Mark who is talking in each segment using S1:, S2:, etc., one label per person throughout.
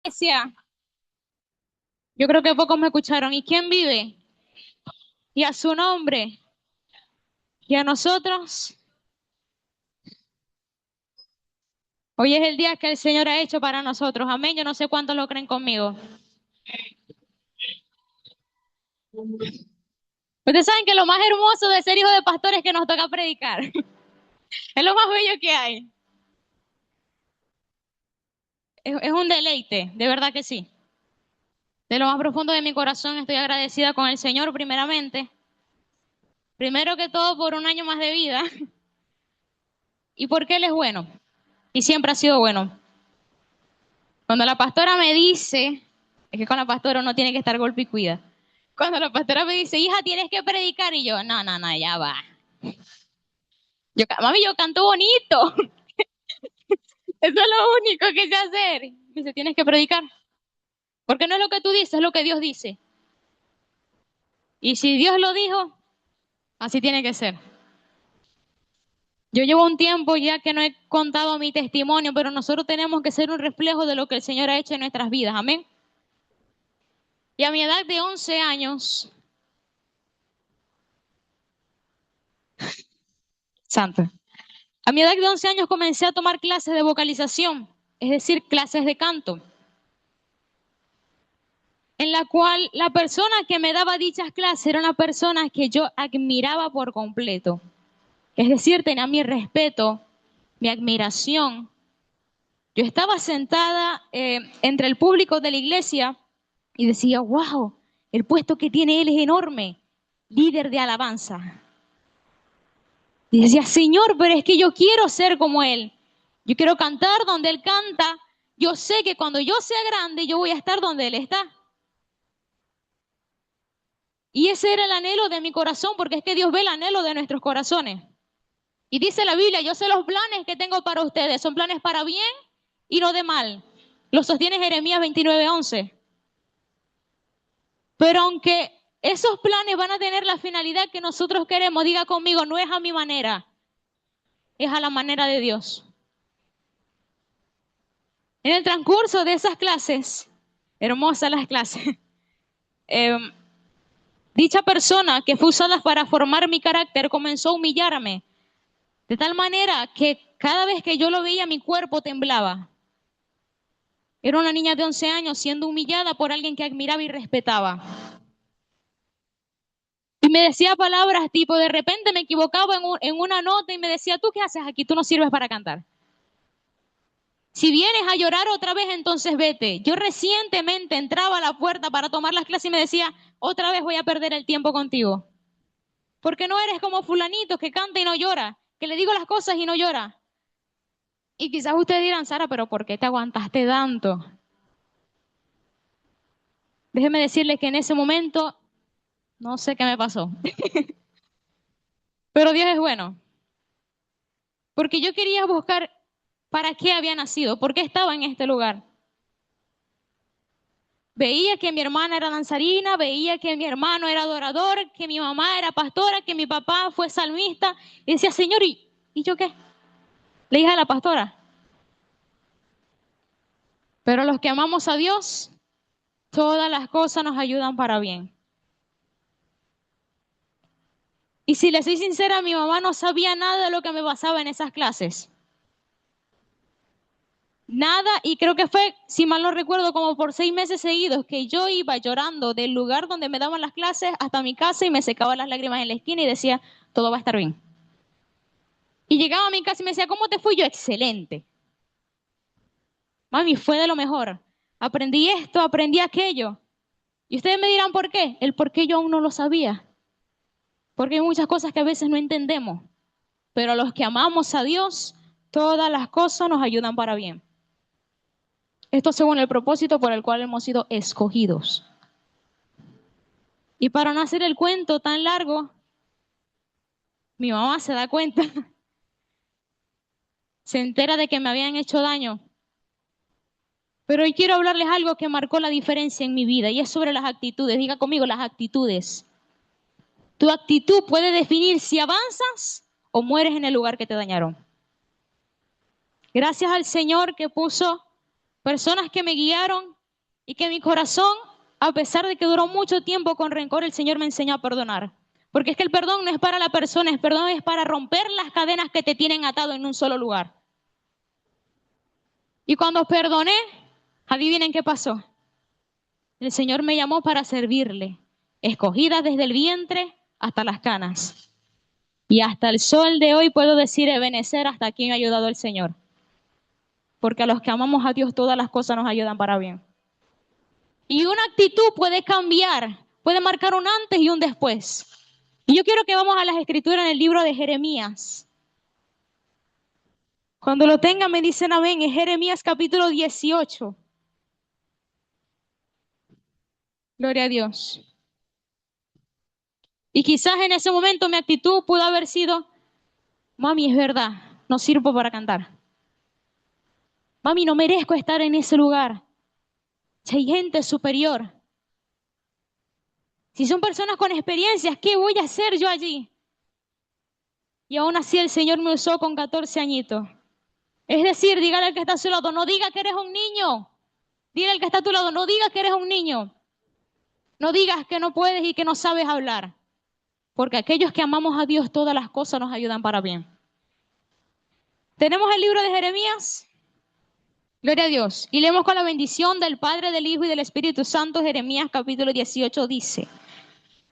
S1: Iglesia, yo creo que pocos me escucharon. ¿Y quién vive? Y a su nombre. Y a nosotros. Hoy es el día que el Señor ha hecho para nosotros. Amén. Yo no sé cuántos lo creen conmigo. Ustedes saben que lo más hermoso de ser hijo de pastor es que nos toca predicar. Es lo más bello que hay. Es un deleite, de verdad que sí. De lo más profundo de mi corazón estoy agradecida con el Señor primeramente. Primero que todo por un año más de vida y porque Él es bueno. Y siempre ha sido bueno. Cuando la pastora me dice, es que con la pastora uno tiene que estar golpe y cuida. Cuando la pastora me dice, hija, tienes que predicar, y yo, no, no, no, ya va. Mami, yo canto bonito. Eso es lo único que sé hacer. Me dice, tienes que predicar. Porque no es lo que tú dices, es lo que Dios dice. Y si Dios lo dijo, así tiene que ser. Yo llevo un tiempo ya que no he contado mi testimonio, pero nosotros tenemos que ser un reflejo de lo que el Señor ha hecho en nuestras vidas. Amén. Y a mi edad de 11 años, santo. A mi edad de 11 años comencé a tomar clases de vocalización, es decir, clases de canto, en la cual la persona que me daba dichas clases era una persona que yo admiraba por completo. Es decir, tenía mi respeto, mi admiración. Yo estaba sentada entre el público de la iglesia y decía, wow, el puesto que tiene él es enorme, líder de alabanza. Y decía, Señor, pero es que yo quiero ser como Él. Yo quiero cantar donde Él canta. Yo sé que cuando yo sea grande, yo voy a estar donde Él está. Y ese era el anhelo de mi corazón, porque es que Dios ve el anhelo de nuestros corazones. Y dice la Biblia, yo sé los planes que tengo para ustedes. Son planes para bien y no de mal. Lo sostiene Jeremías 29:11. Pero aunque esos planes van a tener la finalidad que nosotros queremos, diga conmigo, no es a mi manera, es a la manera de Dios. En el transcurso de esas clases, hermosas las clases, eh, dicha persona que fue usada para formar mi carácter comenzó a humillarme, de tal manera que cada vez que yo lo veía mi cuerpo temblaba. Era una niña de 11 años siendo humillada por alguien que admiraba y respetaba. Y me decía palabras tipo, de repente me equivocaba en una nota y me decía, ¿tú qué haces aquí? Tú no sirves para cantar. Si vienes a llorar otra vez, entonces vete. Yo recientemente entraba a la puerta para tomar las clases y me decía, otra vez voy a perder el tiempo contigo. Porque no eres como fulanito que canta y no llora, que le digo las cosas y no llora. Y quizás ustedes dirán, Sara, pero ¿por qué te aguantaste tanto? Déjeme decirles que en ese momento no sé qué me pasó. Pero Dios es bueno. Porque yo quería buscar para qué había nacido, por qué estaba en este lugar. Veía que mi hermana era danzarina, veía que mi hermano era adorador, que mi mamá era pastora, que mi papá fue salmista. Y decía, Señor, ¿y yo qué? La hija de la pastora. Pero los que amamos a Dios, todas las cosas nos ayudan para bien. Y si le soy sincera, mi mamá no sabía nada de lo que me pasaba en esas clases. Nada, y creo que fue, si mal no recuerdo, como por 6 meses seguidos que yo iba llorando del lugar donde me daban las clases hasta mi casa y me secaba las lágrimas en la esquina y decía, todo va a estar bien. Y llegaba a mi casa y me decía, ¿cómo te fui? Yo, excelente. Mami, fue de lo mejor. Aprendí esto, aprendí aquello. Y ustedes me dirán por qué. El por qué yo aún no lo sabía. Porque hay muchas cosas que a veces no entendemos. Pero a los que amamos a Dios, todas las cosas nos ayudan para bien. Esto según el propósito por el cual hemos sido escogidos. Y para no hacer el cuento tan largo, mi mamá se da cuenta, se entera de que me habían hecho daño. Pero hoy quiero hablarles algo que marcó la diferencia en mi vida y es sobre las actitudes. Diga conmigo, las actitudes. Tu actitud puede definir si avanzas o mueres en el lugar que te dañaron. Gracias al Señor que puso personas que me guiaron y que mi corazón, a pesar de que duró mucho tiempo con rencor, el Señor me enseñó a perdonar. Porque es que el perdón no es para la persona, el perdón es para romper las cadenas que te tienen atado en un solo lugar. Y cuando perdoné, adivinen qué pasó. El Señor me llamó para servirle, escogida desde el vientre hasta las canas. Y hasta el sol de hoy puedo decir Ebenecer, hasta aquí me ha ayudado el Señor. Porque a los que amamos a Dios todas las cosas nos ayudan para bien. Y una actitud puede cambiar, puede marcar un antes y un después. Y yo quiero que vamos a las escrituras en el libro de Jeremías. Cuando lo tengan me dicen amén, es Jeremías capítulo 18. Gloria a Dios. Y quizás en ese momento mi actitud pudo haber sido, mami, es verdad, no sirvo para cantar. Mami, no merezco estar en ese lugar. Si hay gente superior. Si son personas con experiencias, ¿qué voy a hacer yo allí? Y aún así el Señor me usó con 14 añitos. Es decir, dígale al que está a su lado, no diga que eres un niño. Dile al que está a tu lado, no digas que eres un niño. No digas que no puedes y que no sabes hablar. Porque aquellos que amamos a Dios, todas las cosas nos ayudan para bien. Tenemos el libro de Jeremías. Gloria a Dios. Y leemos con la bendición del Padre, del Hijo y del Espíritu Santo. Jeremías capítulo 18 dice: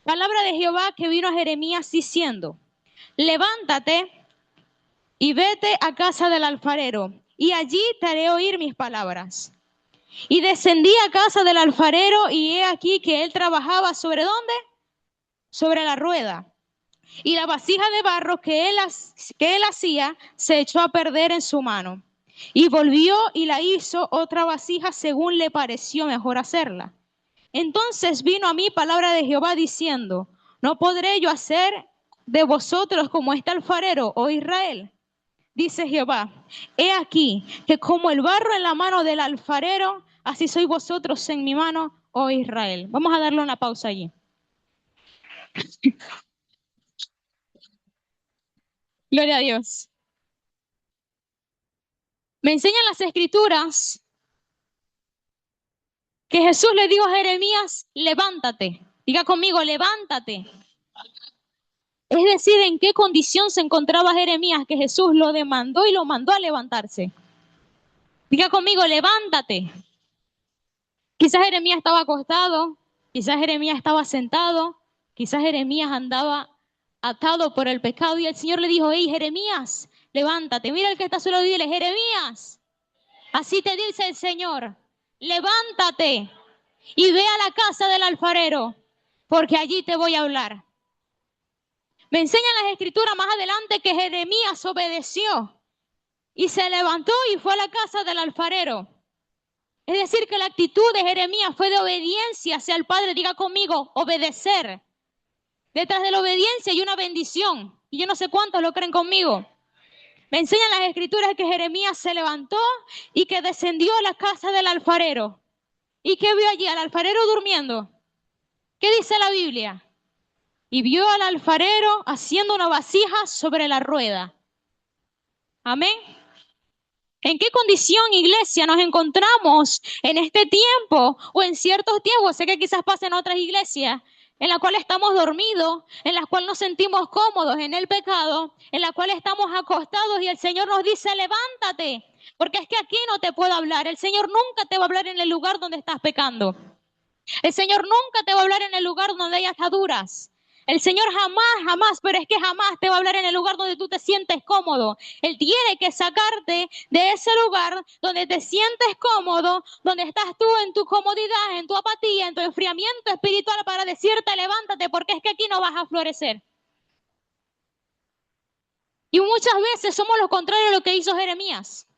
S1: palabra de Jehová que vino a Jeremías diciendo: levántate y vete a casa del alfarero, y allí te haré oír mis palabras. Y descendí a casa del alfarero, y he aquí que él trabajaba ¿sobre dónde? Sobre la rueda. Y la vasija de barro que él hacía se echó a perder en su mano. Y volvió y la hizo otra vasija según le pareció mejor hacerla. Entonces vino a mí palabra de Jehová diciendo: ¿no podré yo hacer de vosotros como este alfarero, oh Israel? Dice Jehová: he aquí que como el barro en la mano del alfarero, así sois vosotros en mi mano, oh Israel. Vamos a darle una pausa allí. Gloria a Dios. Me enseñan las escrituras que Jesús le dijo a Jeremías: levántate. Diga conmigo, levántate. Es decir, en qué condición se encontraba Jeremías que Jesús lo demandó y lo mandó a levantarse. Diga conmigo, levántate. Quizás Jeremías estaba acostado, quizás Jeremías estaba sentado, quizás Jeremías andaba atado por el pecado y el Señor le dijo: hey, Jeremías, levántate. Mira el que está solo y dile: Jeremías, así te dice el Señor, levántate y ve a la casa del alfarero, porque allí te voy a hablar. Me enseñan las escrituras más adelante que Jeremías obedeció y se levantó y fue a la casa del alfarero. Es decir, que la actitud de Jeremías fue de obediencia hacia el Padre. Diga conmigo, obedecer. Detrás de la obediencia hay una bendición. Y yo no sé cuántos lo creen conmigo. Me enseñan las escrituras que Jeremías se levantó y que descendió a la casa del alfarero. ¿Y qué vio allí? Al alfarero durmiendo. ¿Qué dice la Biblia? Y vio al alfarero haciendo una vasija sobre la rueda. Amén. ¿En qué condición, iglesia, nos encontramos en este tiempo o en ciertos tiempos? Sé que quizás pasen otras iglesias en las cuales estamos dormidos, en las cuales nos sentimos cómodos en el pecado, en las cuales estamos acostados y el Señor nos dice: levántate, porque es que aquí no te puedo hablar. El Señor nunca te va a hablar en el lugar donde estás pecando. El Señor nunca te va a hablar en el lugar donde hay ataduras. El Señor jamás, pero es que jamás te va a hablar en el lugar donde tú te sientes cómodo. Él tiene que sacarte de ese lugar donde te sientes cómodo, donde estás tú en tu comodidad, en tu apatía, en tu enfriamiento espiritual, para decirte: levántate, porque es que aquí no vas a florecer. Y muchas veces somos lo contrario de lo que hizo Jeremías.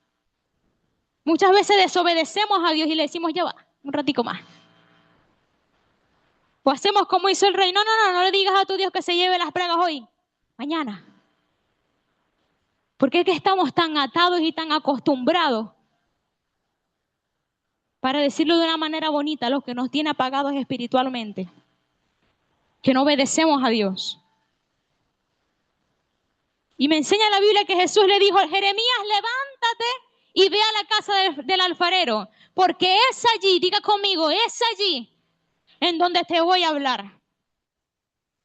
S1: Muchas veces desobedecemos a Dios y le decimos: ya va, un ratico más. O hacemos como hizo el rey: no le digas a tu Dios que se lleve las plagas hoy, mañana. ¿Por qué es que estamos tan atados y tan acostumbrados, para decirlo de una manera bonita, a los que nos tiene apagados espiritualmente, que no obedecemos a Dios? Y me enseña la Biblia que Jesús le dijo a Jeremías: levántate y ve a la casa del alfarero, porque es allí, diga conmigo, es allí en donde te voy a hablar.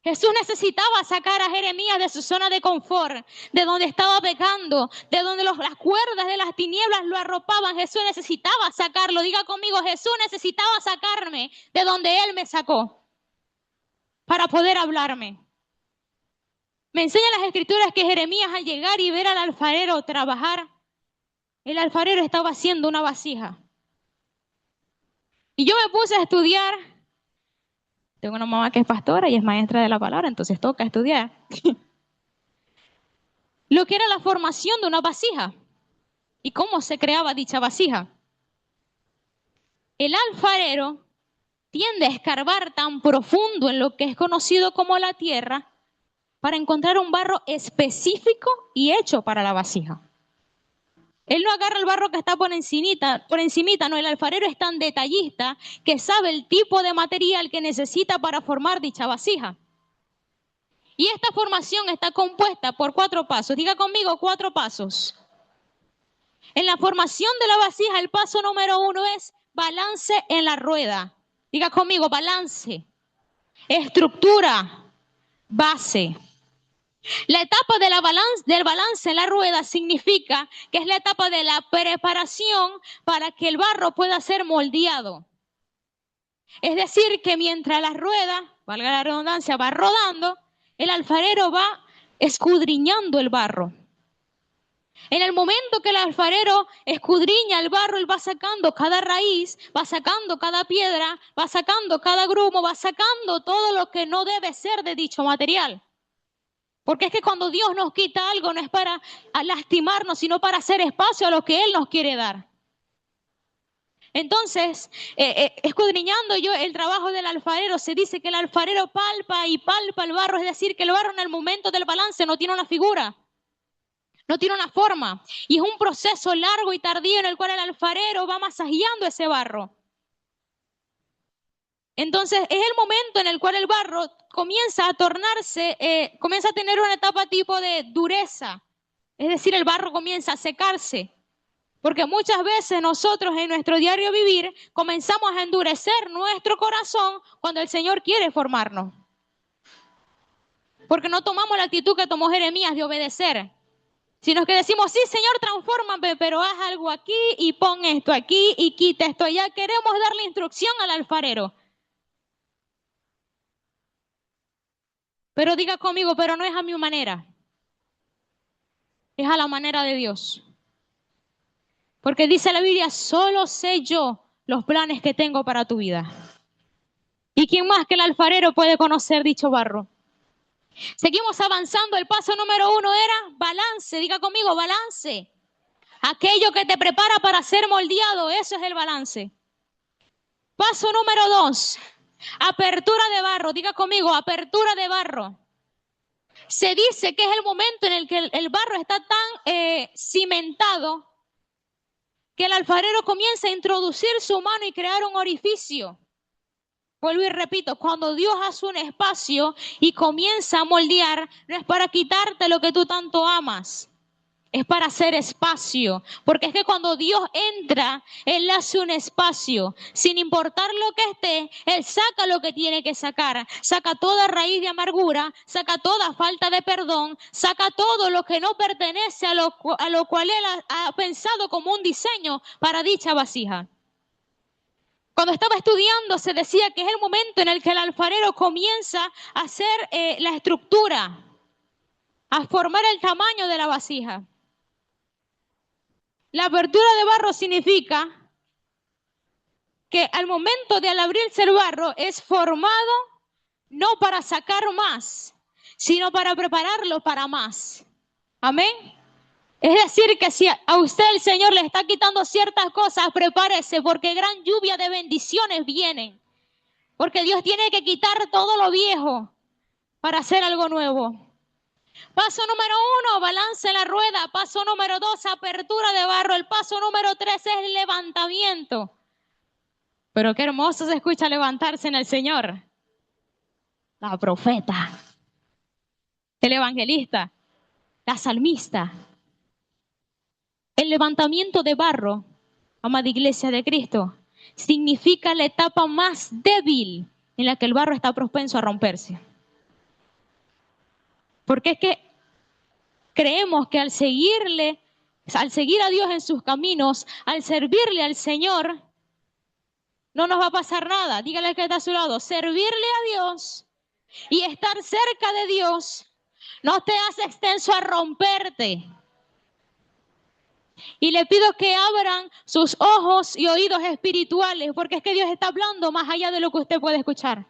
S1: Jesús necesitaba sacar a Jeremías de su zona de confort, de donde estaba pecando, de donde las cuerdas de las tinieblas lo arropaban. Jesús necesitaba sacarlo. Diga conmigo, Jesús necesitaba sacarme de donde Él me sacó para poder hablarme. Me enseñan las escrituras que Jeremías, al llegar y ver al alfarero trabajar, el alfarero estaba haciendo una vasija. Y yo me puse a estudiar. Tengo una mamá que es pastora y es maestra de la palabra, entonces toca estudiar lo que era la formación de una vasija y cómo se creaba dicha vasija. El alfarero tiende a escarbar tan profundo en lo que es conocido como la tierra para encontrar un barro específico y hecho para la vasija. Él no agarra el barro que está por encimita, no, el alfarero es tan detallista que sabe el tipo de material que necesita para formar dicha vasija. Y esta formación está compuesta por 4 pasos. Diga conmigo, 4 pasos. En la formación de la vasija, el paso número 1 es balance en la rueda. Diga conmigo, balance, estructura, base. La etapa de del balance en la rueda significa que es la etapa de la preparación para que el barro pueda ser moldeado. Es decir, que mientras la rueda, valga la redundancia, va rodando, el alfarero va escudriñando el barro. En el momento que el alfarero escudriña el barro, él va sacando cada raíz, va sacando cada piedra, va sacando cada grumo, va sacando todo lo que no debe ser de dicho material. Porque es que cuando Dios nos quita algo no es para lastimarnos, sino para hacer espacio a lo que Él nos quiere dar. Entonces, escudriñando yo el trabajo del alfarero, se dice que el alfarero palpa y palpa el barro, es decir, que el barro en el momento del balance no tiene una figura, no tiene una forma. Y es un proceso largo y tardío en el cual el alfarero va masajeando ese barro. Entonces, es el momento en el cual el barro comienza a tornarse, comienza a tener una etapa tipo de dureza. Es decir, el barro comienza a secarse. Porque muchas veces nosotros en nuestro diario vivir comenzamos a endurecer nuestro corazón cuando el Señor quiere formarnos. Porque no tomamos la actitud que tomó Jeremías de obedecer, sino que decimos, sí, Señor, transfórmame, pero haz algo aquí y pon esto aquí y quita esto allá. Queremos darle instrucción al alfarero. Pero diga conmigo, pero no es a mi manera. Es a la manera de Dios. Porque dice la Biblia, solo sé yo los planes que tengo para tu vida. ¿Y quién más que el alfarero puede conocer dicho barro? Seguimos avanzando. El paso número 1 era balance. Diga conmigo, balance. Aquello que te prepara para ser moldeado, eso es el balance. Paso número 2, apertura de barro. Diga conmigo, apertura de barro. Se dice que es el momento en el que el barro está tan cimentado que el alfarero comienza a introducir su mano y crear un orificio. Vuelvo y repito, cuando Dios hace un espacio y comienza a moldear, no es para quitarte lo que tú tanto amas, es para hacer espacio. Porque es que cuando Dios entra, Él hace un espacio. Sin importar lo que esté, Él saca lo que tiene que sacar. Saca toda raíz de amargura, saca toda falta de perdón, saca todo lo que no pertenece a lo cual Él ha pensado como un diseño para dicha vasija. Cuando estaba estudiando se decía que es el momento en el que el alfarero comienza a hacer la estructura, a formar el tamaño de la vasija. La apertura de barro significa que al momento de al abrirse el barro es formado no para sacar más, sino para prepararlo para más. Amén. Es decir, que si a usted el Señor le está quitando ciertas cosas, prepárese porque gran lluvia de bendiciones vienen. Porque Dios tiene que quitar todo lo viejo para hacer algo nuevo. Paso número 1, balance en la rueda. Paso número 2, apertura de barro. El paso número 3 es levantamiento. Pero qué hermoso se escucha levantarse en el Señor. La profeta, el evangelista, la salmista. El levantamiento de barro, amada iglesia de Cristo, significa la etapa más débil en la que el barro está propenso a romperse. Porque es que creemos que al seguir a Dios en sus caminos, al servirle al Señor, no nos va a pasar nada. Dígale que está a su lado, servirle a Dios y estar cerca de Dios no te hace extenso a romperte. Y le pido que abran sus ojos y oídos espirituales, porque es que Dios está hablando más allá de lo que usted puede escuchar.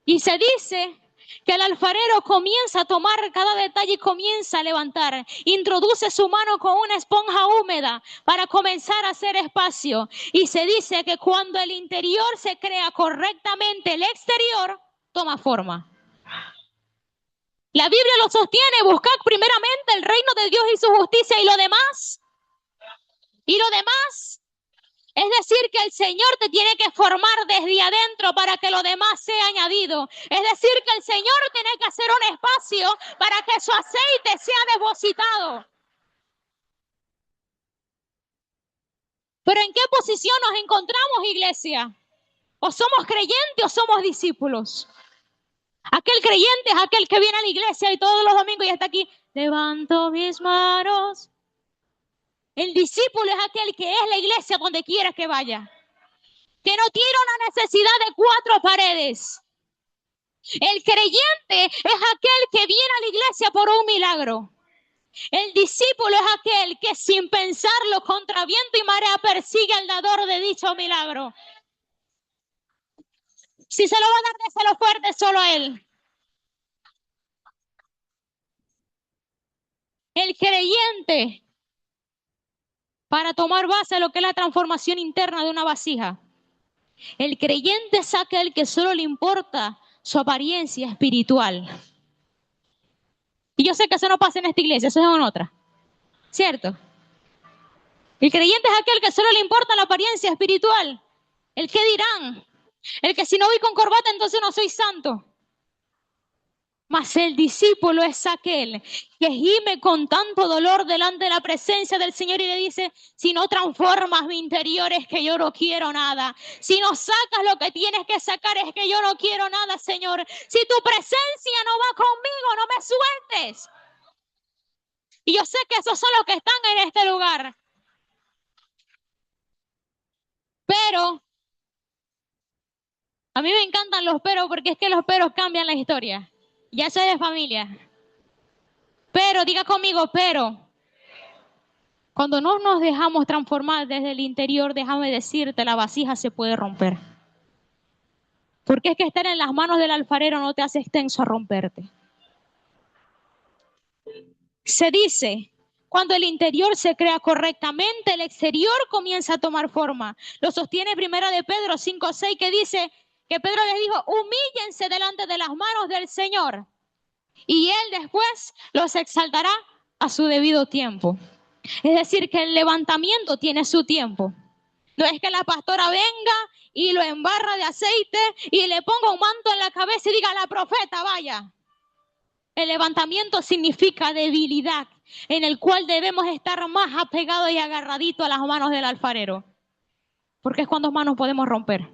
S1: Y se dice que el alfarero comienza a tomar cada detalle y comienza a levantar. Introduce su mano con una esponja húmeda para comenzar a hacer espacio. Y se dice que cuando el interior se crea correctamente, el exterior toma forma. La Biblia lo sostiene, buscad primeramente el reino de Dios y su justicia y lo demás. Es decir, que el Señor te tiene que formar desde adentro para que lo demás sea añadido. Es decir, que el Señor tiene que hacer un espacio para que su aceite sea depositado. Pero ¿en qué posición nos encontramos, iglesia? ¿O somos creyentes o somos discípulos? Aquel creyente es aquel que viene a la iglesia y todos los domingos y está aquí. Levanto mis manos. El discípulo es aquel que es la iglesia donde quiera que vaya. Que no tiene una necesidad de 4 paredes. El creyente es aquel que viene a la iglesia por un milagro. El discípulo es aquel que sin pensarlo contra viento y marea persigue al dador de dicho milagro. Si se lo va a dar, déselo fuerte solo a él. El creyente, para tomar base a lo que es la transformación interna de una vasija, el creyente es aquel que solo le importa su apariencia espiritual. Y yo sé que eso no pasa en esta iglesia, eso es en otra. ¿Cierto? El creyente es aquel que solo le importa la apariencia espiritual. El qué dirán. El que si no voy con corbata entonces no soy santo. Mas el discípulo es aquel que gime con tanto dolor delante de la presencia del Señor y le dice, si no transformas mi interior es que yo no quiero nada. Si no sacas lo que tienes que sacar es que yo no quiero nada, Señor. Si tu presencia no va conmigo, no me sueltes. Y yo sé que esos son los que están en este lugar. Pero a mí me encantan los peros porque es que los peros cambian la historia. Ya soy de familia. Pero, diga conmigo, pero. Cuando no nos dejamos transformar desde el interior, déjame decirte, la vasija se puede romper. Porque es que estar en las manos del alfarero no te hace extenso a romperte. Se dice, cuando el interior se crea correctamente, el exterior comienza a tomar forma. Lo sostiene primera de Pedro 5:6, que dice que Pedro les dijo, humíllense delante de las manos del Señor y Él después los exaltará a su debido tiempo. Es decir, que el levantamiento tiene su tiempo. No es que la pastora venga y lo embarra de aceite y le ponga un manto en la cabeza y diga, la profeta, vaya. El levantamiento significa debilidad, en el cual debemos estar más apegados y agarraditos a las manos del alfarero. Porque es cuando manos podemos romper.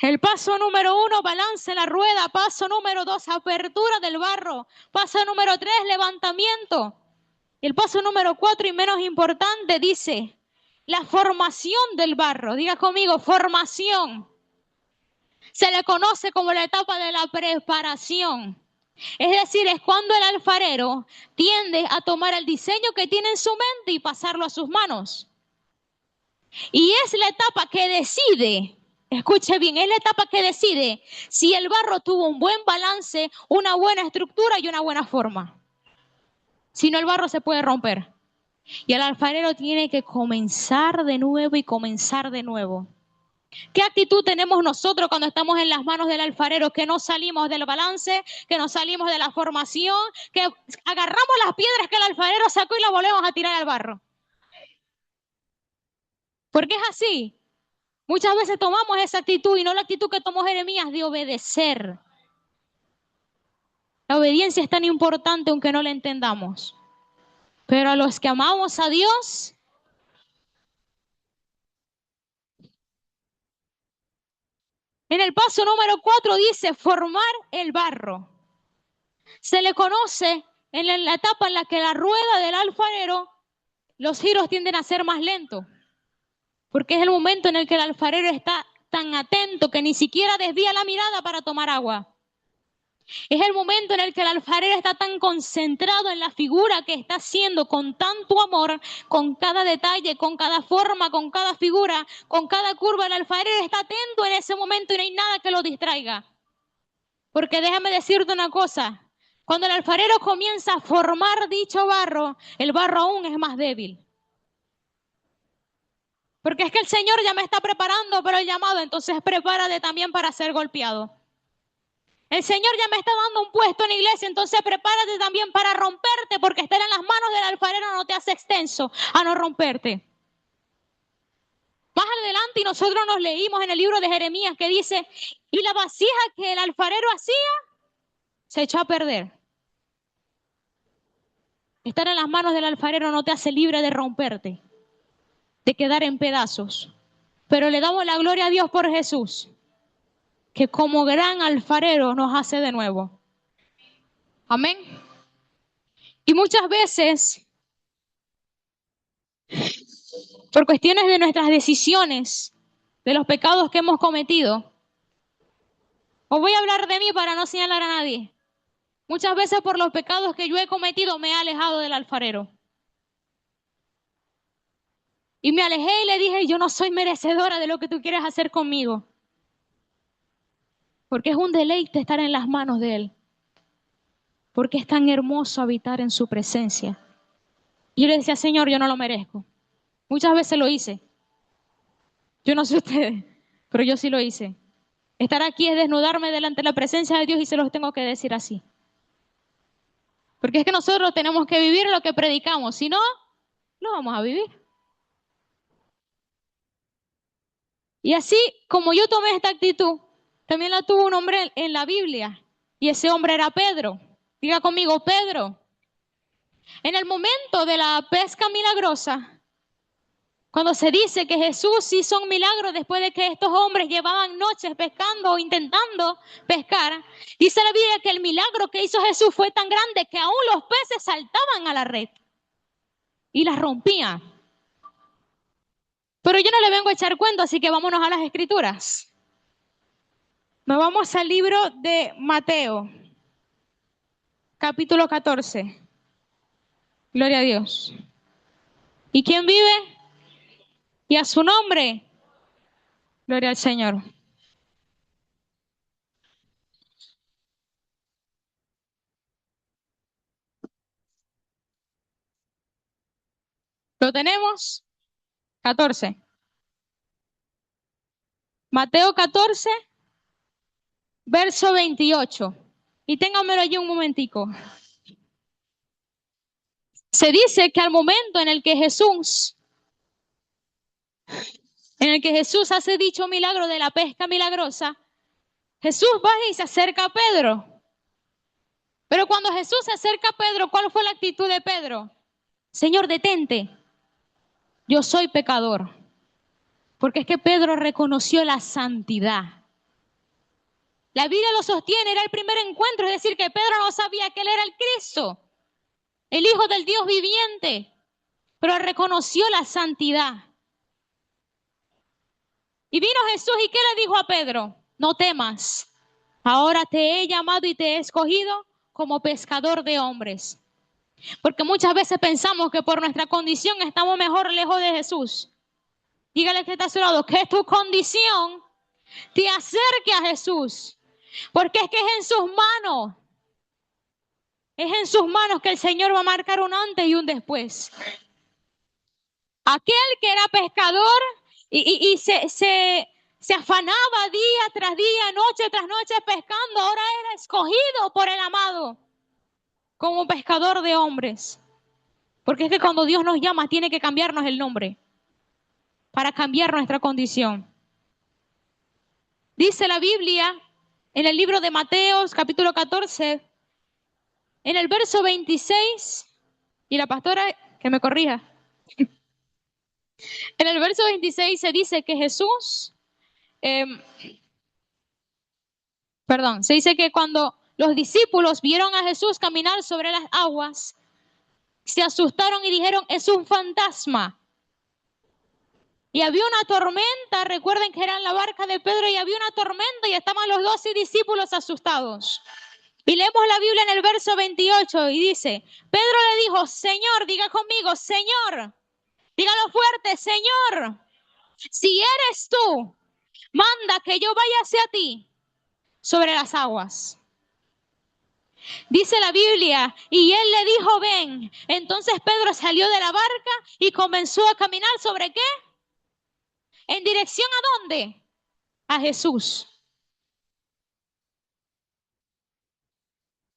S1: El paso número 1, balance la rueda. Paso número 2, apertura del barro. Paso número 3, levantamiento. El paso número 4 y menos importante dice, la formación del barro. Diga conmigo, formación. Se le conoce como la etapa de la preparación. Es decir, es cuando el alfarero tiende a tomar el diseño que tiene en su mente y pasarlo a sus manos. Y es la etapa que decide, escuche bien, es la etapa que decide si el barro tuvo un buen balance, una buena estructura y una buena forma. Si no, el barro se puede romper. Y el alfarero tiene que comenzar de nuevo y comenzar de nuevo. ¿Qué actitud tenemos nosotros cuando estamos en las manos del alfarero? Que no salimos del balance, que no salimos de la formación, que agarramos las piedras que el alfarero sacó y las volvemos a tirar al barro. Porque es así. Muchas veces tomamos esa actitud y no la actitud que tomó Jeremías de obedecer. La obediencia es tan importante aunque no la entendamos. Pero a los que amamos a Dios, en el paso número 4 dice formar el barro. Se le conoce en la etapa en la que la rueda del alfarero, los giros tienden a ser más lentos, porque es el momento en el que el alfarero está tan atento que ni siquiera desvía la mirada para tomar agua. Es el momento en el que el alfarero está tan concentrado en la figura que está haciendo con tanto amor, con cada detalle, con cada forma, con cada figura, con cada curva. El alfarero está atento en ese momento y no hay nada que lo distraiga. Porque déjame decirte una cosa, cuando el alfarero comienza a formar dicho barro, el barro aún es más débil. Porque es que el Señor ya me está preparando para el llamado, entonces prepárate también para ser golpeado. El Señor ya me está dando un puesto en la iglesia, entonces prepárate también para romperte, porque estar en las manos del alfarero no te hace extenso a no romperte. Más adelante, y nosotros nos leímos en el libro de Jeremías que dice, y la vasija que el alfarero hacía, se echó a perder. Estar en las manos del alfarero no te hace libre de romperte, de quedar en pedazos. Pero le damos la gloria a Dios por Jesús, que como gran alfarero nos hace de nuevo. Amén. Y muchas veces, por cuestiones de nuestras decisiones, de los pecados que hemos cometido, os voy a hablar de mí para no señalar a nadie. Muchas veces por los pecados que yo he cometido me he alejado del alfarero. Y me alejé y le dije, yo no soy merecedora de lo que tú quieres hacer conmigo. Porque es un deleite estar en las manos de Él. Porque es tan hermoso habitar en su presencia. Y yo le decía, Señor, yo no lo merezco. Muchas veces lo hice. Yo no sé ustedes, pero yo sí lo hice. Estar aquí es desnudarme delante de la presencia de Dios y se los tengo que decir así. Porque es que nosotros tenemos que vivir lo que predicamos. Si no, no vamos a vivir. Y así como yo tomé esta actitud, también la tuvo un hombre en la Biblia. Y ese hombre era Pedro. Diga conmigo, Pedro. En el momento de la pesca milagrosa, cuando se dice que Jesús hizo un milagro después de que estos hombres llevaban noches pescando o intentando pescar, dice la Biblia que el milagro que hizo Jesús fue tan grande que aún los peces saltaban a la red y las rompían. Pero yo no le vengo a echar cuento, así que vámonos a las escrituras. Nos vamos al libro de Mateo, capítulo 14. Gloria a Dios. ¿Y quién vive? Y a su nombre. Gloria al Señor. ¿Lo tenemos? 14. Mateo 14, verso 28. Y ténganmelo allí un momentico. Se dice que al momento en el que Jesús hace dicho milagro de la pesca milagrosa, Jesús va y se acerca a Pedro. Pero cuando Jesús se acerca a Pedro, ¿cuál fue la actitud de Pedro? Señor, detente. Yo soy pecador. Porque es que Pedro reconoció la santidad. La Biblia lo sostiene, era el primer encuentro, es decir, que Pedro no sabía que él era el Cristo, el Hijo del Dios viviente, pero reconoció la santidad. Y vino Jesús, ¿y qué le dijo a Pedro? No temas, ahora te he llamado y te he escogido como pescador de hombres. Porque muchas veces pensamos que por nuestra condición estamos mejor lejos de Jesús. Dígale que está a su lado, que tu condición te acerque a Jesús. Porque es que es en sus manos. Es en sus manos que el Señor va a marcar un antes y un después. Aquel que era pescador y se afanaba día tras día, noche tras noche pescando, ahora era escogido por el amado como pescador de hombres. Porque es que cuando Dios nos llama tiene que cambiarnos el nombre para cambiar nuestra condición. Dice la Biblia en el libro de Mateo, capítulo 14, En el verso 26, y la pastora que me corrija, en el verso 26 se dice que Jesús, se dice que cuando los discípulos vieron a Jesús caminar sobre las aguas, se asustaron y dijeron, es un fantasma. Y había una tormenta, recuerden que era en la barca de Pedro, y había una tormenta y estaban los 12 discípulos asustados. Y leemos la Biblia en el verso 28 y dice, Pedro le dijo, Señor, diga conmigo, Señor, dígalo fuerte, Señor, si eres tú, manda que yo vaya hacia ti sobre las aguas. Dice la Biblia, y él le dijo, ven. Entonces Pedro salió de la barca y comenzó a caminar ¿sobre qué? ¿En dirección a dónde? A Jesús.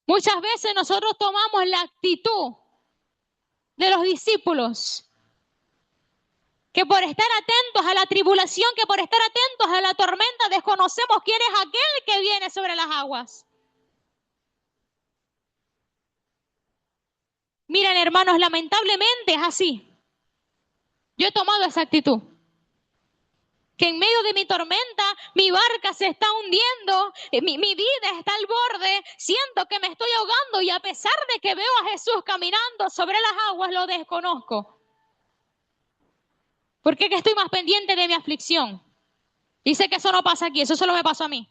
S1: Muchas veces nosotros tomamos la actitud de los discípulos, que por estar atentos a la tribulación, que por estar atentos a la tormenta, desconocemos quién es aquel que viene sobre las aguas. Miren, hermanos, lamentablemente es así. Yo he tomado esa actitud. Que en medio de mi tormenta, mi barca se está hundiendo, mi vida está al borde, siento que me estoy ahogando y a pesar de que veo a Jesús caminando sobre las aguas, lo desconozco. Porque que estoy más pendiente de mi aflicción. Y sé que eso no pasa aquí, eso solo me pasó a mí.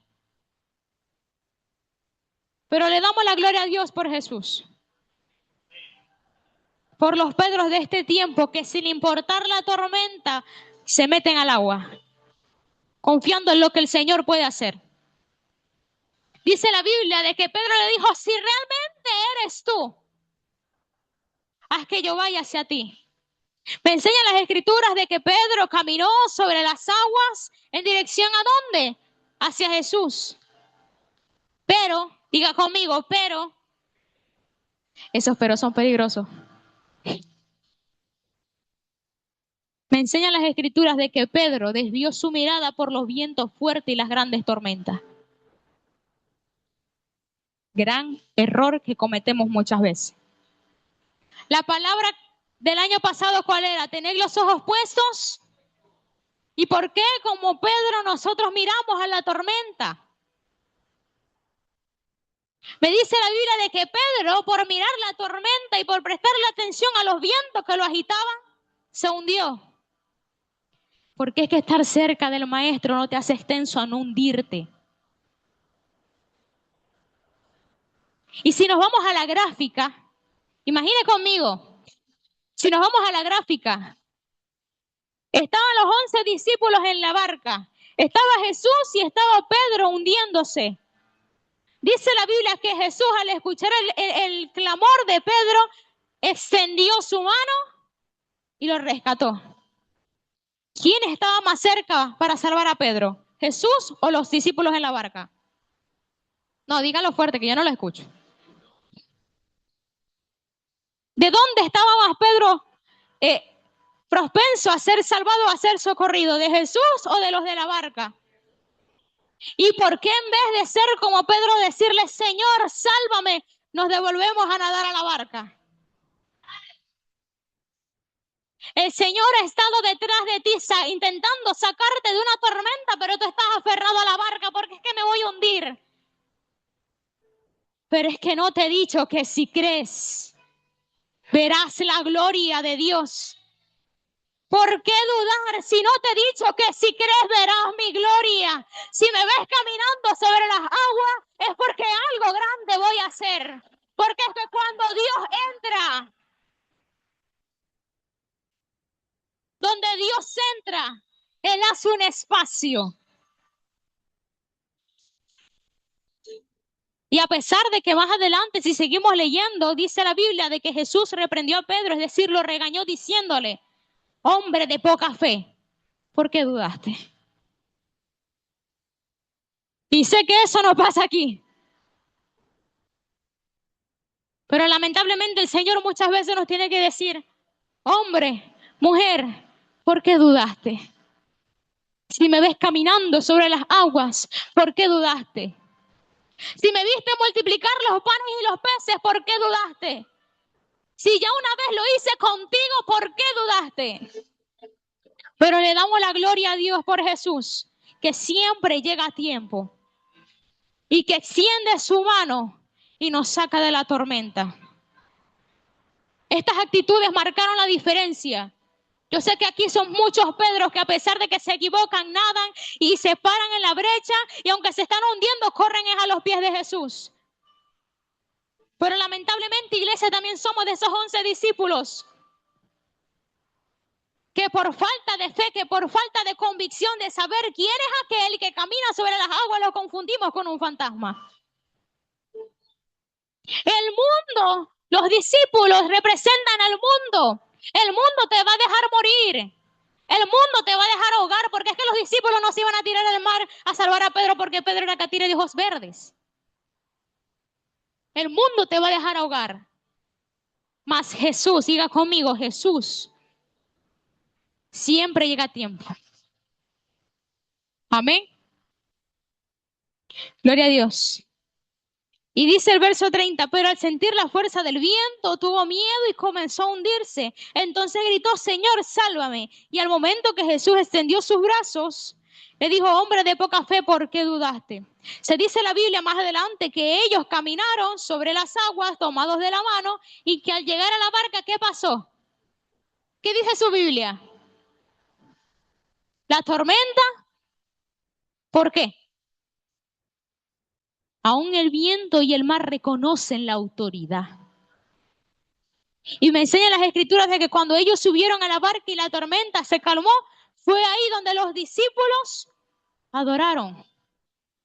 S1: Pero le damos la gloria a Dios por Jesús. Por los Pedros de este tiempo que sin importar la tormenta, se meten al agua. Confiando en lo que el Señor puede hacer. Dice la Biblia de que Pedro le dijo, si realmente eres tú, haz que yo vaya hacia ti. Me enseñan las escrituras de que Pedro caminó sobre las aguas en dirección ¿a dónde? Hacia Jesús. Pero, diga conmigo, pero, esos pero son peligrosos. Me enseñan las escrituras de que Pedro desvió su mirada por los vientos fuertes y las grandes tormentas. Gran error que cometemos muchas veces. La palabra del año pasado, ¿cuál era? Tener los ojos puestos. ¿Y por qué, como Pedro, nosotros miramos a la tormenta? Me dice la Biblia de que Pedro, por mirar la tormenta y por prestarle atención a los vientos que lo agitaban, se hundió. Porque es que estar cerca del maestro no te hace extenso a no hundirte. Y si nos vamos a la gráfica, imagine conmigo, si nos vamos a la gráfica, estaban los 11 discípulos en la barca, estaba Jesús y estaba Pedro hundiéndose. Dice la Biblia que Jesús, al escuchar el clamor de Pedro, extendió su mano y lo rescató. ¿Quién estaba más cerca para salvar a Pedro? ¿Jesús o los discípulos en la barca? No, dígalo fuerte que yo no lo escucho. ¿De dónde estaba más Pedro propenso a ser salvado, a ser socorrido? ¿De Jesús o de los de la barca? ¿Y por qué en vez de ser como Pedro decirle, Señor, sálvame, nos devolvemos a nadar a la barca? El Señor ha estado detrás de ti intentando sacarte de una tormenta, pero tú estás aferrado a la barca porque es que me voy a hundir. Pero es que no te he dicho que si crees, verás la gloria de Dios. ¿Por qué dudar si no te he dicho que si crees verás mi gloria? Si me ves caminando sobre las aguas es porque algo grande voy a hacer. Porque es que cuando Dios entra, donde Dios entra, Él hace un espacio. Y a pesar de que más adelante, si seguimos leyendo, dice la Biblia de que Jesús reprendió a Pedro, es decir, lo regañó diciéndole, hombre de poca fe, ¿por qué dudaste? Y sé que eso no pasa aquí. Pero lamentablemente el Señor muchas veces nos tiene que decir, hombre, mujer, ¿por qué dudaste? Si me ves caminando sobre las aguas, ¿por qué dudaste? Si me viste multiplicar los panes y los peces, ¿por qué dudaste? Si ya una vez lo hice contigo, ¿por qué dudaste? Pero le damos la gloria a Dios por Jesús, que siempre llega a tiempo y que extiende su mano y nos saca de la tormenta. Estas actitudes marcaron la diferencia. Yo sé que aquí son muchos Pedros que a pesar de que se equivocan, nadan y se paran en la brecha y aunque se están hundiendo, corren a los pies de Jesús. Pero lamentablemente, iglesia, también somos de esos 11 discípulos que por falta de fe, que por falta de convicción de saber quién es aquel que camina sobre las aguas, lo confundimos con un fantasma. El mundo, los discípulos representan al mundo. El mundo te va a dejar morir. El mundo te va a dejar ahogar, porque es que los discípulos no se iban a tirar al mar a salvar a Pedro porque Pedro era catire de ojos verdes. El mundo te va a dejar ahogar. Mas Jesús, diga conmigo, Jesús siempre llega a tiempo. Amén. Gloria a Dios. Y dice el verso 30, pero al sentir la fuerza del viento tuvo miedo y comenzó a hundirse. Entonces gritó, Señor, sálvame. Y al momento que Jesús extendió sus brazos, le dijo, hombre de poca fe, ¿por qué dudaste? Se dice en la Biblia más adelante que ellos caminaron sobre las aguas tomados de la mano y que al llegar a la barca, ¿qué pasó? ¿Qué dice su Biblia? La tormenta, ¿por qué? Aún el viento y el mar reconocen la autoridad. Y me enseñan las escrituras de que cuando ellos subieron a la barca y la tormenta se calmó, fue ahí donde los discípulos adoraron.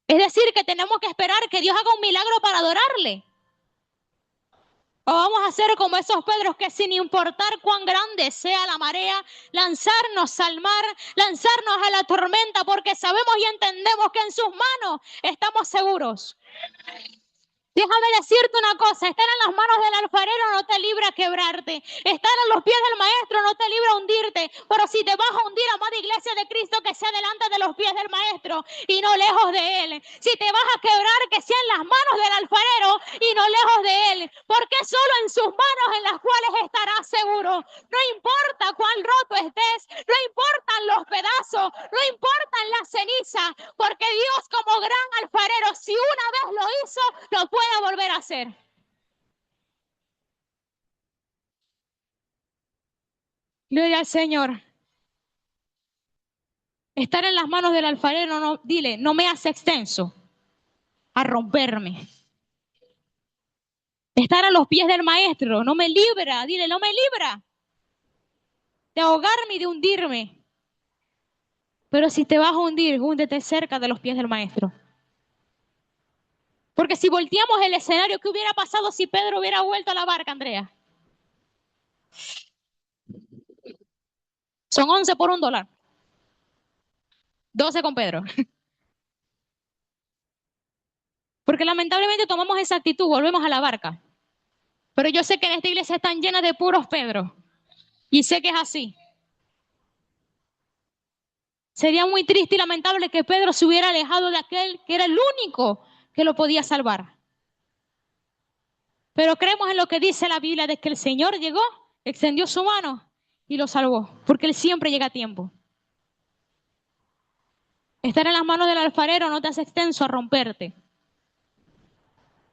S1: Es decir, que tenemos que esperar que Dios haga un milagro para adorarle. O vamos a hacer como esos Pedros que sin importar cuán grande sea la marea, lanzarnos al mar, lanzarnos a la tormenta, porque sabemos y entendemos que en sus manos estamos seguros. Déjame decirte una cosa, estar en las manos del alfarero no te libra a quebrarte. Estar a los pies del maestro no te libra a hundirte. Pero si te vas a hundir, amada iglesia de Cristo, que sea delante de los pies del maestro y no lejos de él. Si te vas a quebrar, que sea en las manos del alfarero y no lejos de él. Porque solo en sus manos en las cuales estarás seguro. No importa cuán roto estés, no importan los pedazos, no importan las cenizas. Porque Dios como gran alfarero, si una vez lo hizo, lo puede volver a hacer. Gloria al Señor. Estar en las manos del alfarero, no, dile, no me hace extenso a romperme. Estar a los pies del maestro no me libra, dile, no me libra de ahogarme y de hundirme. Pero si te vas a hundir, húndete cerca de los pies del maestro. Porque si volteamos el escenario, ¿qué hubiera pasado si Pedro hubiera vuelto a la barca, Andrea? Son 11 por $1. 12 con Pedro. Porque lamentablemente tomamos esa actitud, volvemos a la barca. Pero yo sé que en esta iglesia están llenas de puros Pedro. Y sé que es así. Sería muy triste y lamentable que Pedro se hubiera alejado de aquel que era el único que lo podía salvar. Pero creemos en lo que dice la Biblia de que el Señor llegó, extendió su mano y lo salvó. Porque Él siempre llega a tiempo. Estar en las manos del alfarero no te hace extenso a romperte.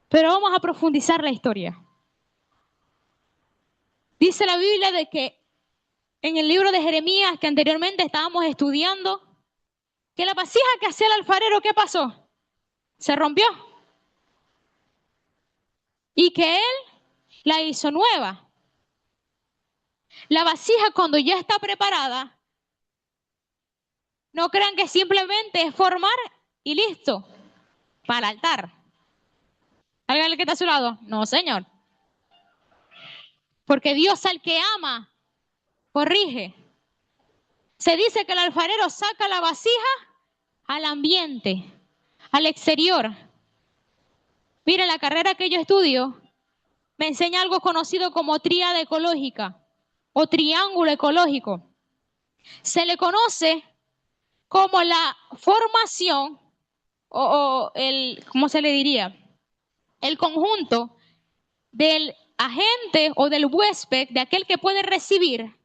S1: Pero vamos a profundizar la historia. Dice la Biblia de que en el libro de Jeremías que anteriormente estábamos estudiando, que la vasija que hacía el alfarero, ¿qué pasó? Se rompió. Y que él la hizo nueva. La vasija cuando ya está preparada, no crean que simplemente es formar y listo, para el altar. ¿Alguien que está a su lado? No, Señor. Porque Dios al que ama, corrige. Se dice que el alfarero saca la vasija al ambiente, al exterior. Mire, la carrera que yo estudio me enseña algo conocido como tríada ecológica o triángulo ecológico. Se le conoce como la formación o el, ¿cómo se le diría? El conjunto del agente o del huésped, de aquel que puede recibir,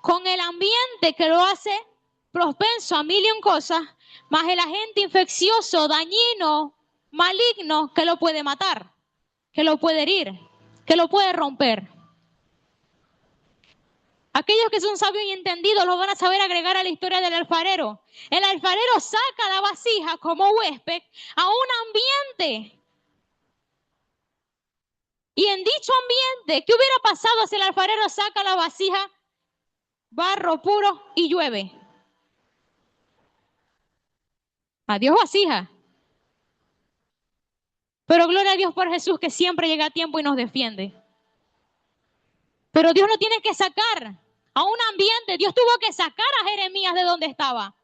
S1: con el ambiente que lo hace propenso a mil y un cosas, más el agente infeccioso, dañino, maligno, que lo puede matar, que lo puede herir, que lo puede romper. Aquellos que son sabios y entendidos lo van a saber agregar a la historia del alfarero. El alfarero saca la vasija como huésped a un ambiente. Y en dicho ambiente, ¿qué hubiera pasado si el alfarero saca la vasija, barro puro y llueve? Adiós vasija. Pero gloria a Dios por Jesús, que siempre llega a tiempo y nos defiende. Pero Dios no tiene que sacar a un ambiente. Dios tuvo que sacar a Jeremías de donde estaba.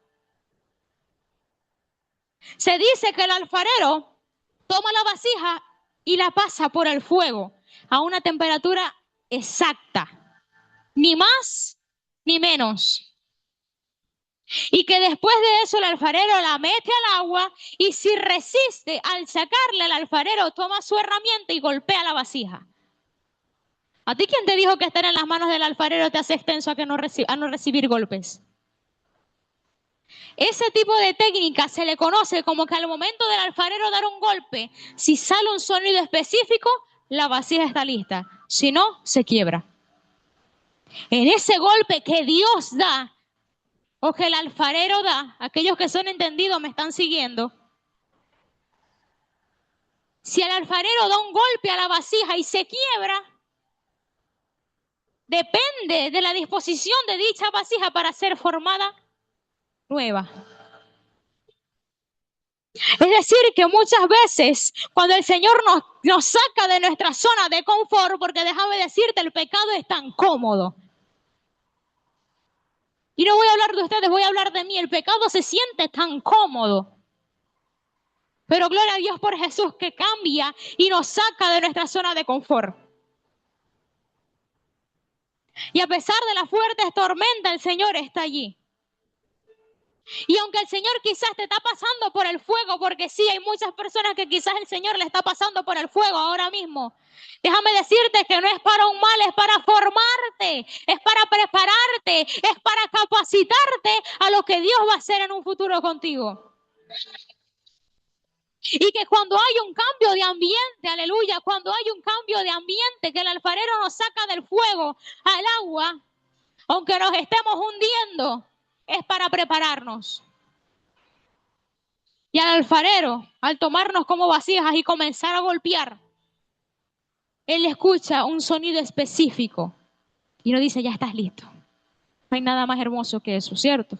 S1: Se dice que el alfarero toma la vasija y la pasa por el fuego a una temperatura exacta, ni más ni menos. Y que después de eso el alfarero la mete al agua y si resiste al sacarla, el alfarero toma su herramienta y golpea la vasija. ¿A ti quién te dijo que estar en las manos del alfarero te hace extenso a no recibir golpes? Ese tipo de técnica se le conoce como que al momento del alfarero dar un golpe, si sale un sonido específico, la vasija está lista. Si no, se quiebra. En ese golpe que Dios da, o que el alfarero da, aquellos que son entendidos me están siguiendo. Si el alfarero da un golpe a la vasija y se quiebra, depende de la disposición de dicha vasija para ser formada nueva. Es decir, que muchas veces cuando el Señor nos saca de nuestra zona de confort, porque déjame decirte, el pecado es tan cómodo. Y no voy a hablar de ustedes, voy a hablar de mí. El pecado se siente tan cómodo. Pero gloria a Dios por Jesús que cambia y nos saca de nuestra zona de confort. Y a pesar de las fuertes tormentas, el Señor está allí. Y aunque el Señor quizás te está pasando por el fuego, porque sí, hay muchas personas que quizás el Señor le está pasando por el fuego ahora mismo. Déjame decirte que no es para un mal, es para formarte, es para prepararte, es para capacitarte a lo que Dios va a hacer en un futuro contigo. Y que cuando hay un cambio de ambiente, aleluya, cuando hay un cambio de ambiente, que el alfarero nos saca del fuego al agua, aunque nos estemos hundiendo, es para prepararnos. Y al alfarero, al tomarnos como vasijas y comenzar a golpear, él escucha un sonido específico y nos dice, ya estás listo. No hay nada más hermoso que eso, ¿cierto?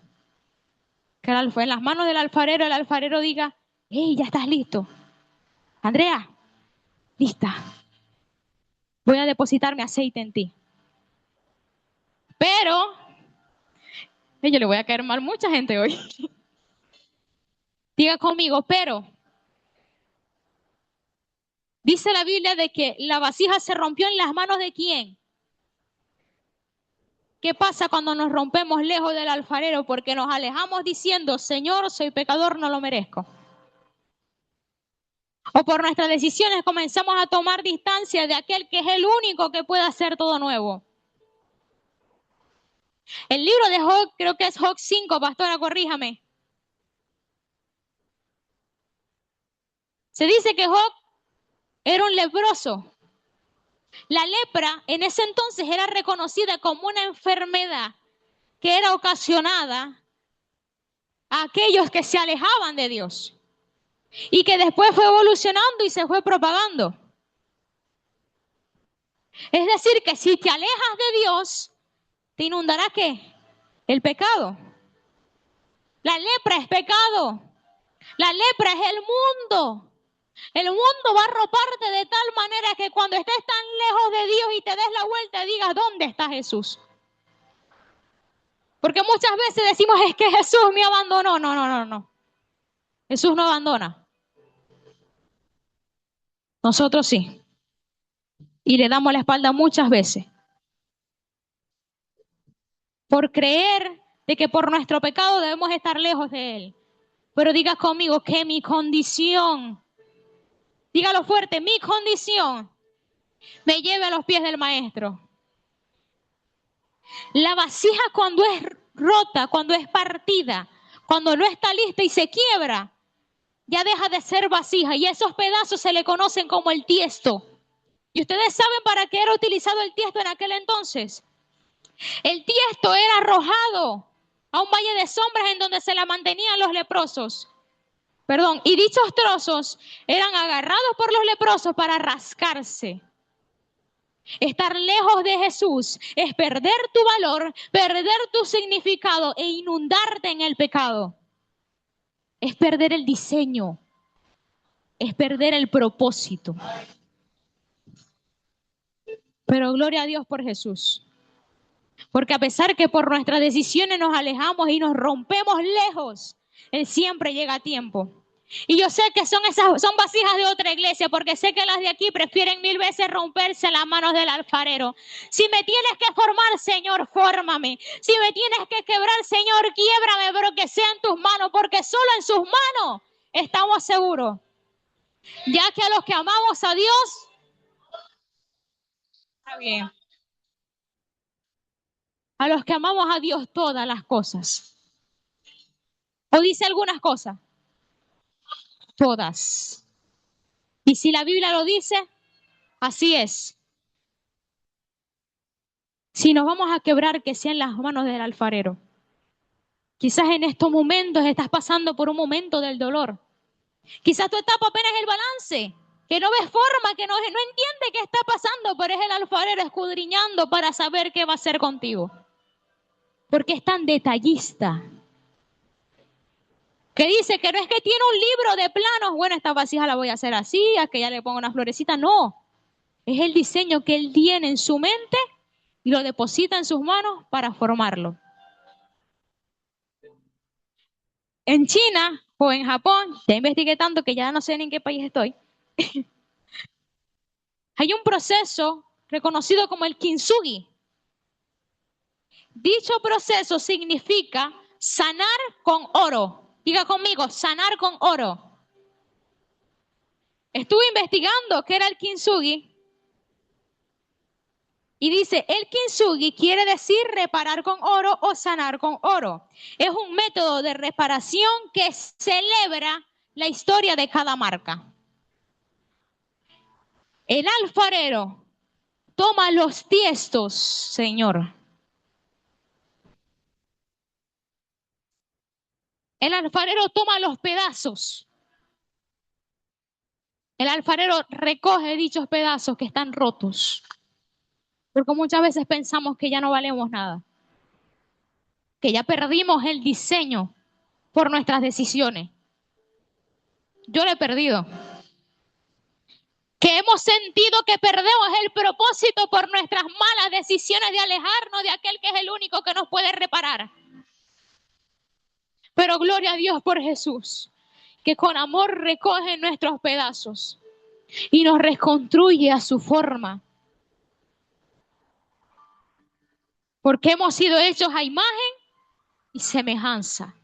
S1: Que en las manos del alfarero, el alfarero diga, hey, ya estás listo. Andrea, lista. Voy a depositar mi aceite en ti. Pero, yo le voy a caer mal mucha gente hoy. Diga conmigo, pero. Dice la Biblia de que la vasija se rompió en las manos de ¿quién? ¿Qué pasa cuando nos rompemos lejos del alfarero? Porque nos alejamos diciendo, Señor, soy pecador, no lo merezco. O por nuestras decisiones comenzamos a tomar distancia de aquel que es el único que puede hacer todo nuevo. El libro de Job, creo que es Job 5, pastora, corríjame. Se dice que Job era un leproso. La lepra en ese entonces era reconocida como una enfermedad que era ocasionada a aquellos que se alejaban de Dios y que después fue evolucionando y se fue propagando. Es decir, que si te alejas de Dios, te inundará ¿qué? El pecado. La lepra es pecado. La lepra es el mundo. El mundo va a arroparte de tal manera que cuando estés tan lejos de Dios y te des la vuelta, digas, ¿dónde está Jesús? Porque muchas veces decimos, es que Jesús me abandonó. No. Jesús no abandona. Nosotros sí. Y le damos la espalda muchas veces. Por creer de que por nuestro pecado debemos estar lejos de Él. Pero diga conmigo que mi condición, dígalo fuerte, mi condición me lleve a los pies del maestro. La vasija cuando es rota, cuando es partida, cuando no está lista y se quiebra, ya deja de ser vasija y esos pedazos se le conocen como el tiesto. ¿Y ustedes saben para qué era utilizado el tiesto en aquel entonces? El tiesto era arrojado a un valle de sombras en donde se la mantenían los leprosos. Y dichos trozos eran agarrados por los leprosos para rascarse. Estar lejos de Jesús es perder tu valor, perder tu significado e inundarte en el pecado. Es perder el diseño, es perder el propósito. Pero gloria a Dios por Jesús. Porque a pesar que por nuestras decisiones nos alejamos y nos rompemos lejos, Él siempre llega a tiempo. Y yo sé que son vasijas de otra iglesia, porque sé que las de aquí prefieren 1000 veces romperse en las manos del alfarero. Si me tienes que formar, Señor, fórmame. Si me tienes que quebrar, Señor, quiébrame, pero que sea en tus manos, porque solo en sus manos estamos seguros. Ya que a los que amamos a Dios, está bien. A los que amamos a Dios, todas las cosas. ¿O dice algunas cosas? Todas. Y si la Biblia lo dice, así es. Si nos vamos a quebrar, que sea en las manos del alfarero. Quizás en estos momentos estás pasando por un momento del dolor. Quizás tu etapa apenas es el balance, que no ves forma, que no entiende qué está pasando, pero es el alfarero escudriñando para saber qué va a hacer contigo. Porque es tan detallista. Que dice que no es que tiene un libro de planos, bueno, esta vasija la voy a hacer así, a que ya le pongo una florecita, no. Es el diseño que él tiene en su mente y lo deposita en sus manos para formarlo. En China o en Japón, ya investigué tanto que ya no sé ni en qué país estoy, hay un proceso reconocido como el kintsugi. Dicho proceso significa sanar con oro. Diga conmigo, sanar con oro. Estuve investigando qué era el kintsugi y dice, el kintsugi quiere decir reparar con oro o sanar con oro. Es un método de reparación que celebra la historia de cada marca. El alfarero toma los tiestos, Señor. El alfarero toma los pedazos. El alfarero recoge dichos pedazos que están rotos. Porque muchas veces pensamos que ya no valemos nada. Que ya perdimos el diseño por nuestras decisiones. Yo lo he perdido. Que hemos sentido que perdemos el propósito por nuestras malas decisiones de alejarnos de aquel que es el único que nos puede reparar. Pero gloria a Dios por Jesús, que con amor recoge nuestros pedazos y nos reconstruye a su forma. Porque hemos sido hechos a imagen y semejanza.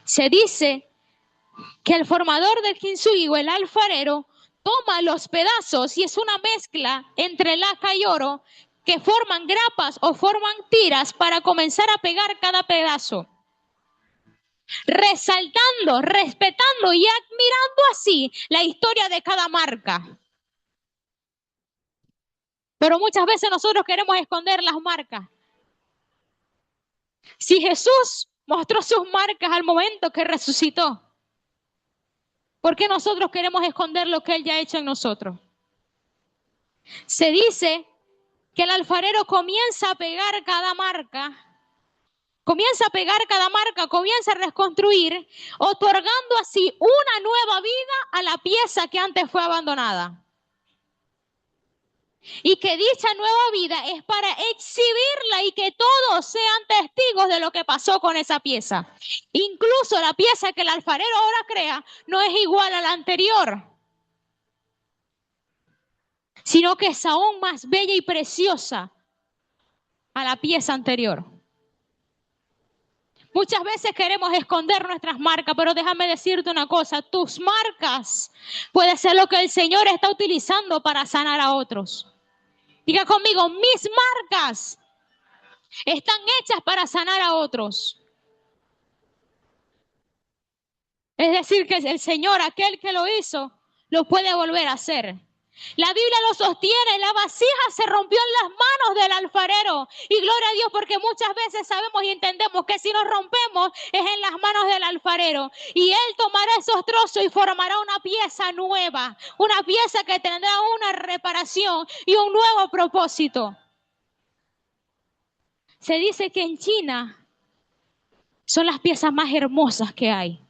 S1: Se dice que el formador del kintsugi o el alfarero toma los pedazos y es una mezcla entre laca y oro que forman grapas o forman tiras para comenzar a pegar cada pedazo. Resaltando, respetando y admirando así la historia de cada marca. Pero muchas veces nosotros queremos esconder las marcas. Si Jesús mostró sus marcas al momento que resucitó, ¿por qué nosotros queremos esconder lo que Él ya ha hecho en nosotros? Se dice que el alfarero comienza a pegar cada marca, comienza a reconstruir, otorgando así una nueva vida a la pieza que antes fue abandonada. Y que dicha nueva vida es para exhibirla y que todos sean testigos de lo que pasó con esa pieza. Incluso la pieza que el alfarero ahora crea no es igual a la anterior, sino que es aún más bella y preciosa a la pieza anterior. Muchas veces queremos esconder nuestras marcas, pero déjame decirte una cosa, tus marcas puede ser lo que el Señor está utilizando para sanar a otros. Diga conmigo, mis marcas están hechas para sanar a otros. Es decir, que el Señor, aquel que lo hizo, lo puede volver a hacer. La Biblia lo sostiene, la vasija se rompió en las manos del alfarero. Y gloria a Dios, porque muchas veces sabemos y entendemos que si nos rompemos es en las manos del alfarero. Y Él tomará esos trozos y formará una pieza nueva, una pieza que tendrá una reparación y un nuevo propósito. Se dice que en China son las piezas más hermosas que hay,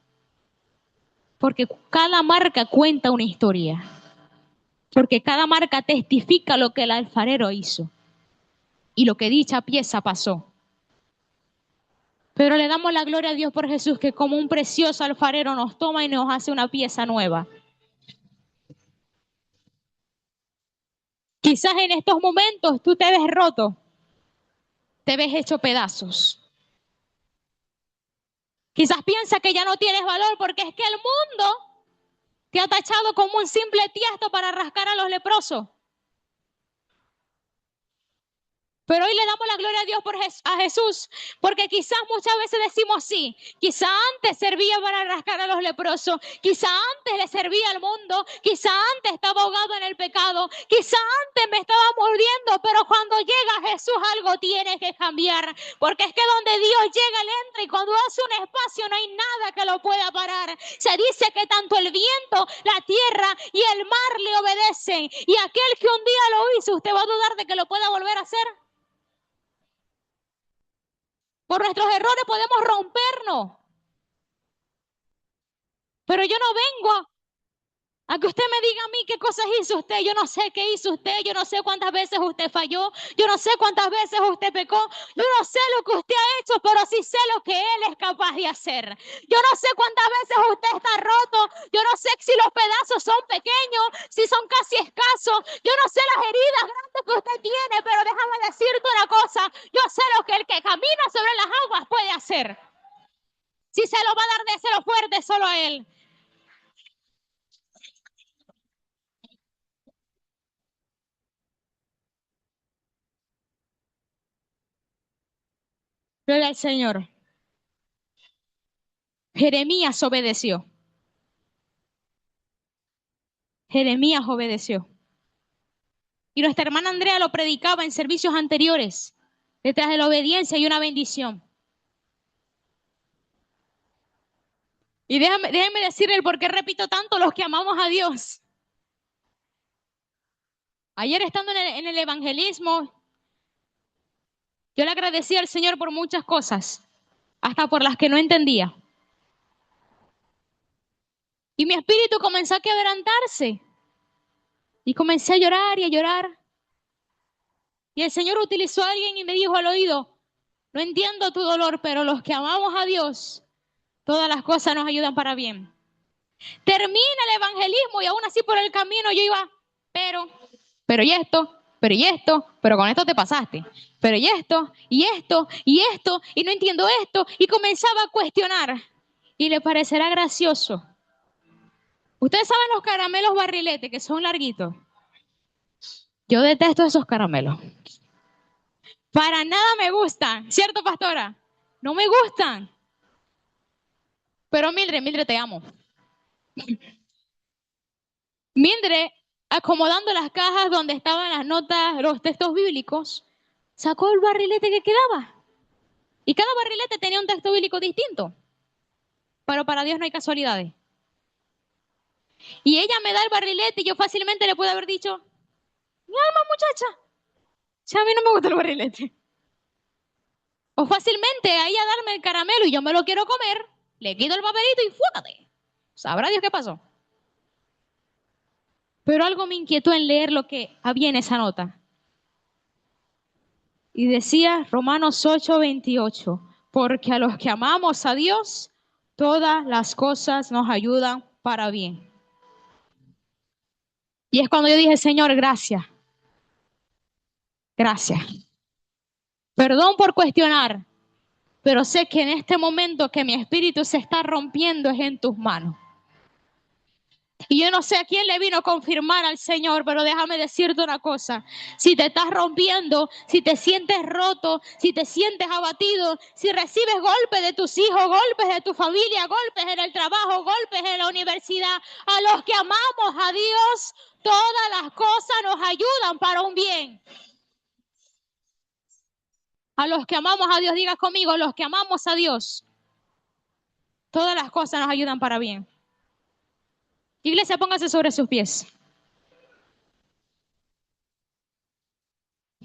S1: porque cada marca cuenta una historia. Porque cada marca testifica lo que el alfarero hizo y lo que dicha pieza pasó. Pero le damos la gloria a Dios por Jesús, que como un precioso alfarero nos toma y nos hace una pieza nueva. Quizás en estos momentos tú te ves roto, te ves hecho pedazos. Quizás piensas que ya no tienes valor porque es que el mundo te ha tachado como un simple tiesto para rascar a los leprosos. Pero hoy le damos la gloria a Dios a Jesús, porque quizás muchas veces decimos sí, quizá antes servía para rascar a los leprosos, quizá antes le servía al mundo, quizá antes estaba ahogado en el pecado, quizá antes me estaba muriendo, pero cuando llega Jesús algo tiene que cambiar, porque es que donde Dios llega, Él entra y cuando hace un espacio no hay nada que lo pueda parar. Se dice que tanto el viento, la tierra y el mar le obedecen, y aquel que un día lo hizo, ¿usted va a dudar de que lo pueda volver a hacer? Por nuestros errores podemos rompernos. Pero yo no vengo a que usted me diga a mí qué cosas hizo usted. Yo no sé qué hizo usted. Yo no sé cuántas veces usted falló. Yo no sé cuántas veces usted pecó. Yo no sé lo que usted ha hecho, pero sí sé lo que Él es capaz de hacer. Yo no sé cuántas veces usted está roto. Yo no sé si los pedazos son pequeños, si son casi escasos. Yo no sé las heridas grandes que usted tiene, pero déjame decirte una cosa. Yo sé lo que el que camina sobre las aguas puede hacer. Si se lo va a dar, déselo fuerte solo a Él. Gloria al Señor. Jeremías obedeció. Jeremías obedeció. Y nuestra hermana Andrea lo predicaba en servicios anteriores. Detrás de la obediencia hay una bendición. Y déjenme decirle el por qué repito tanto los que amamos a Dios. Ayer estando en el evangelismo, yo le agradecí al Señor por muchas cosas, hasta por las que no entendía. Y mi espíritu comenzó a quebrantarse. Y comencé a llorar y a llorar. Y el Señor utilizó a alguien y me dijo al oído, no entiendo tu dolor, pero los que amamos a Dios, todas las cosas nos ayudan para bien. Termina el evangelismo y aún así por el camino yo iba, pero y esto, pero con esto te pasaste, pero y esto, y no entiendo esto, y comenzaba a cuestionar. Y le parecerá gracioso. Ustedes saben los caramelos barriletes que son larguitos. Yo detesto esos caramelos. Para nada me gustan, ¿cierto, pastora? No me gustan. Pero Mildred, te amo. Mildred, acomodando las cajas donde estaban las notas, los textos bíblicos, sacó el barrilete que quedaba. Y cada barrilete tenía un texto bíblico distinto. Pero para Dios no hay casualidades. Y ella me da el barrilete y yo fácilmente le puedo haber dicho, mi alma muchacha, si a mí no me gusta el barrilete. O fácilmente a ella darme el caramelo y yo me lo quiero comer, le quito el papelito y fúcate. Sabrá Dios qué pasó. Pero algo me inquietó en leer lo que había en esa nota. Y decía Romanos 8:28, porque a los que amamos a Dios, todas las cosas nos ayudan para bien. Y es cuando yo dije, Señor, gracias. Gracias. Perdón por cuestionar, pero sé que en este momento que mi espíritu se está rompiendo es en tus manos. Y yo no sé a quién le vino a confirmar al Señor, pero déjame decirte una cosa. Si te estás rompiendo, si te sientes roto, si te sientes abatido, si recibes golpes de tus hijos, golpes de tu familia, golpes en el trabajo, golpes en la universidad, a los que amamos a Dios, todas las cosas nos ayudan para un bien. A los que amamos a Dios, diga conmigo, los que amamos a Dios, todas las cosas nos ayudan para bien. Iglesia, póngase sobre sus pies.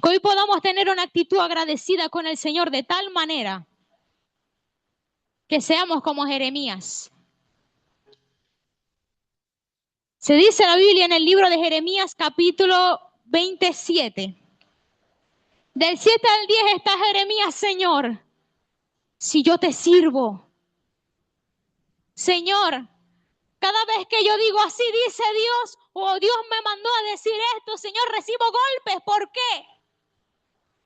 S1: Que hoy podamos tener una actitud agradecida con el Señor de tal manera que seamos como Jeremías. Se dice en la Biblia en el libro de Jeremías capítulo 27. Del 7 al 10 está Jeremías: Señor, si yo te sirvo, Señor, cada vez que yo digo así dice Dios, o Dios me mandó a decir esto, Señor, recibo golpes, ¿por qué?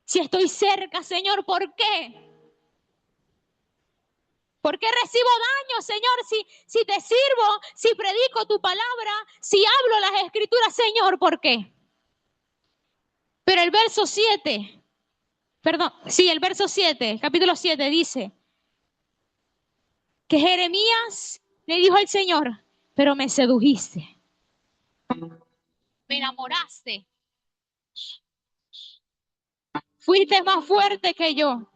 S1: Si estoy cerca, Señor, ¿por qué? ¿Por qué recibo daño, Señor? Si te sirvo, si predico tu palabra, si hablo las escrituras, Señor, ¿por qué? Pero el verso 7, el verso 7, capítulo 7 dice que Jeremías le dijo al Señor, pero me sedujiste, me enamoraste, fuiste más fuerte que yo.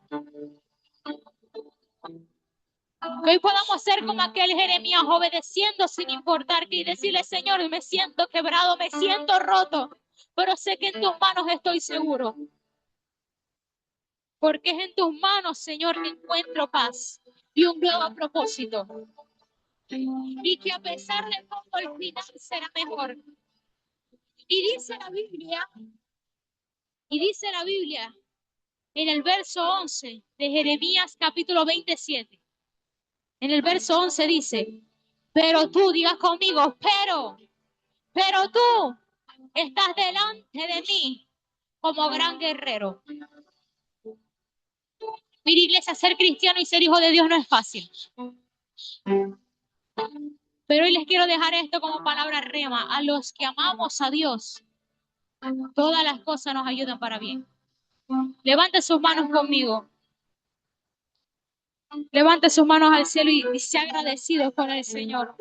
S1: Que hoy podamos ser como aquel Jeremías, obedeciendo sin importar qué, y decirle: Señor, me siento quebrado, me siento roto, pero sé que en tus manos estoy seguro. Porque es en tus manos, Señor, que encuentro paz y un nuevo propósito. Y que a pesar de todo, el final será mejor. Y dice la Biblia en el verso 11 de Jeremías capítulo 27. En el verso 11 dice: pero tú, digas conmigo, pero tú estás delante de mí como gran guerrero. Mira, iglesia, ser cristiano y ser hijo de Dios no es fácil. Pero hoy les quiero dejar esto como palabra rema. A los que amamos a Dios, todas las cosas nos ayudan para bien. Levante sus manos conmigo. Levante sus manos al cielo y sea agradecido con el Señor.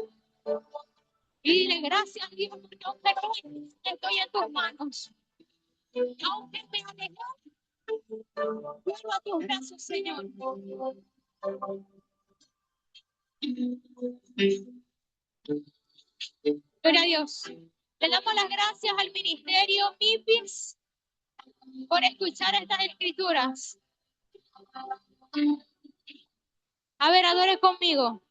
S1: Y dile: gracias, Dios, porque aunque hoy estoy en tus manos, aunque me alejé, vuelvo a tus brazos, Señor. Gloria a Dios. Le damos las gracias al ministerio MIPIS por escuchar estas escrituras. A ver, adore conmigo.